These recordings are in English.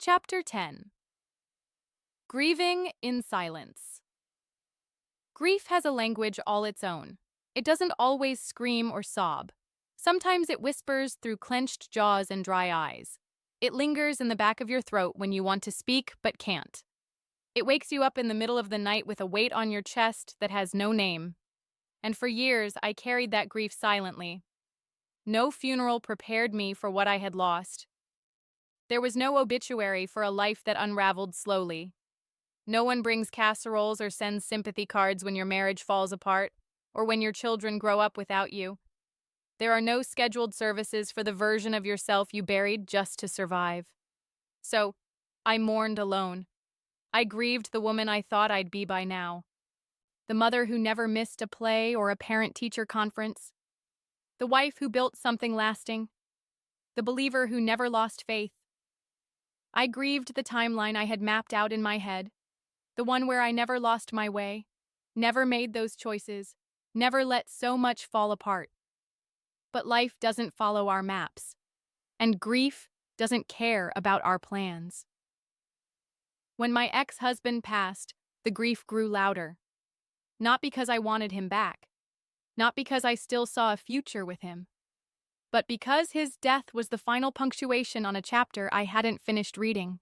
Chapter 10. Grieving in Silence. Grief has a language all its own. It doesn't always scream or sob. Sometimes it whispers through clenched jaws and dry eyes. It lingers in the back of your throat when you want to speak but can't. It wakes you up in the middle of the night with a weight on your chest that has no name. And for years, I carried that grief silently. No funeral prepared me for what I had lost. There was no obituary for a life that unraveled slowly. No one brings casseroles or sends sympathy cards when your marriage falls apart, or when your children grow up without you. There are no scheduled services for the version of yourself you buried just to survive. So, I mourned alone. I grieved the woman I thought I'd be by now. The mother who never missed a play or a parent-teacher conference. The wife who built something lasting. The believer who never lost faith. I grieved the timeline I had mapped out in my head. The one where I never lost my way, never made those choices, never let so much fall apart. But life doesn't follow our maps, and grief doesn't care about our plans. When my ex-husband passed, the grief grew louder. Not because I wanted him back, not because I still saw a future with him, but because his death was the final punctuation on a chapter I hadn't finished reading.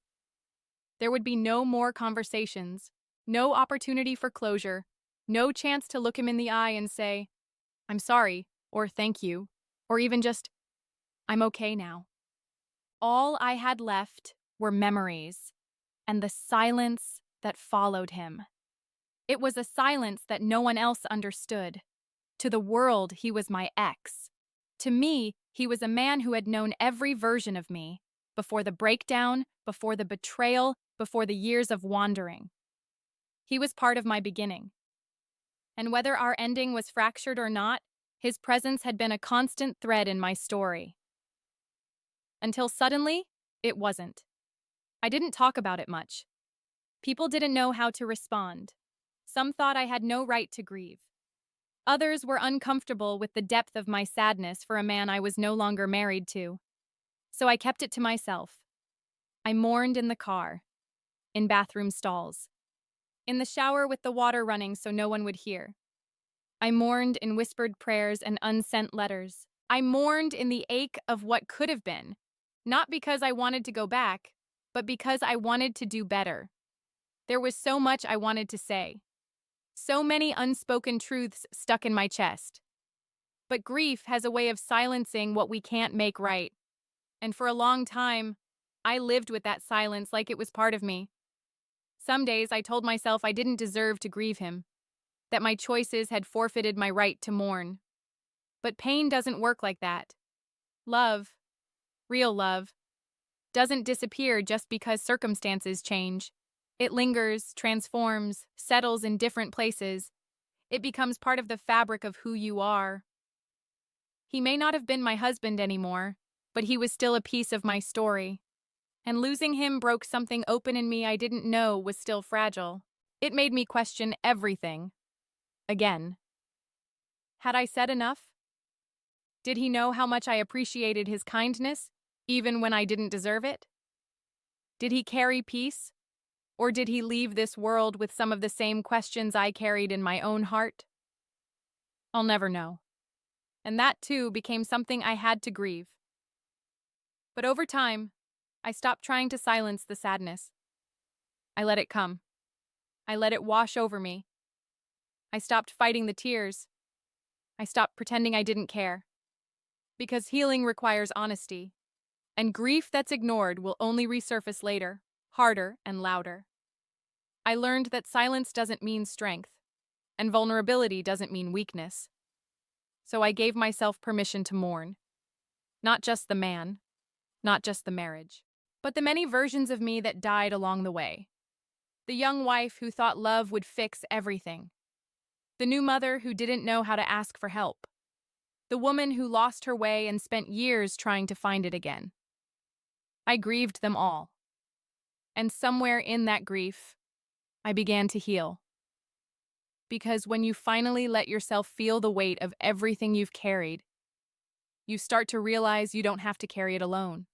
There would be no more conversations, no opportunity for closure, no chance to look him in the eye and say, "I'm sorry," or "thank you," or even just, "I'm okay now." All I had left were memories and the silence that followed him. It was a silence that no one else understood. To the world, he was my ex. To me, he was a man who had known every version of me, before the breakdown, before the betrayal, before the years of wandering. He was part of my beginning. And whether our ending was fractured or not, his presence had been a constant thread in my story. Until suddenly, it wasn't. I didn't talk about it much. People didn't know how to respond. Some thought I had no right to grieve. Others were uncomfortable with the depth of my sadness for a man I was no longer married to. So I kept it to myself. I mourned in the car, in bathroom stalls, in the shower with the water running so no one would hear. I mourned in whispered prayers and unsent letters. I mourned in the ache of what could have been, not because I wanted to go back, but because I wanted to do better. There was so much I wanted to say, so many unspoken truths stuck in my chest. But grief has a way of silencing what we can't make right. And for a long time, I lived with that silence like it was part of me. Some days I told myself I didn't deserve to grieve him, that my choices had forfeited my right to mourn. But pain doesn't work like that. Love, real love, doesn't disappear just because circumstances change. It lingers, transforms, settles in different places. It becomes part of the fabric of who you are. He may not have been my husband anymore, but he was still a piece of my story. And losing him broke something open in me I didn't know was still fragile. It made me question everything. Again. Had I said enough? Did he know how much I appreciated his kindness, even when I didn't deserve it? Did he carry peace? Or did he leave this world with some of the same questions I carried in my own heart? I'll never know. And that, too, became something I had to grieve. But over time, I stopped trying to silence the sadness. I let it come. I let it wash over me. I stopped fighting the tears. I stopped pretending I didn't care. Because healing requires honesty, and grief that's ignored will only resurface later, harder and louder. I learned that silence doesn't mean strength, and vulnerability doesn't mean weakness. So I gave myself permission to mourn. Not just the man, not just the marriage, but the many versions of me that died along the way. The young wife who thought love would fix everything. The new mother who didn't know how to ask for help. The woman who lost her way and spent years trying to find it again. I grieved them all. And somewhere in that grief, I began to heal. Because when you finally let yourself feel the weight of everything you've carried, you start to realize you don't have to carry it alone.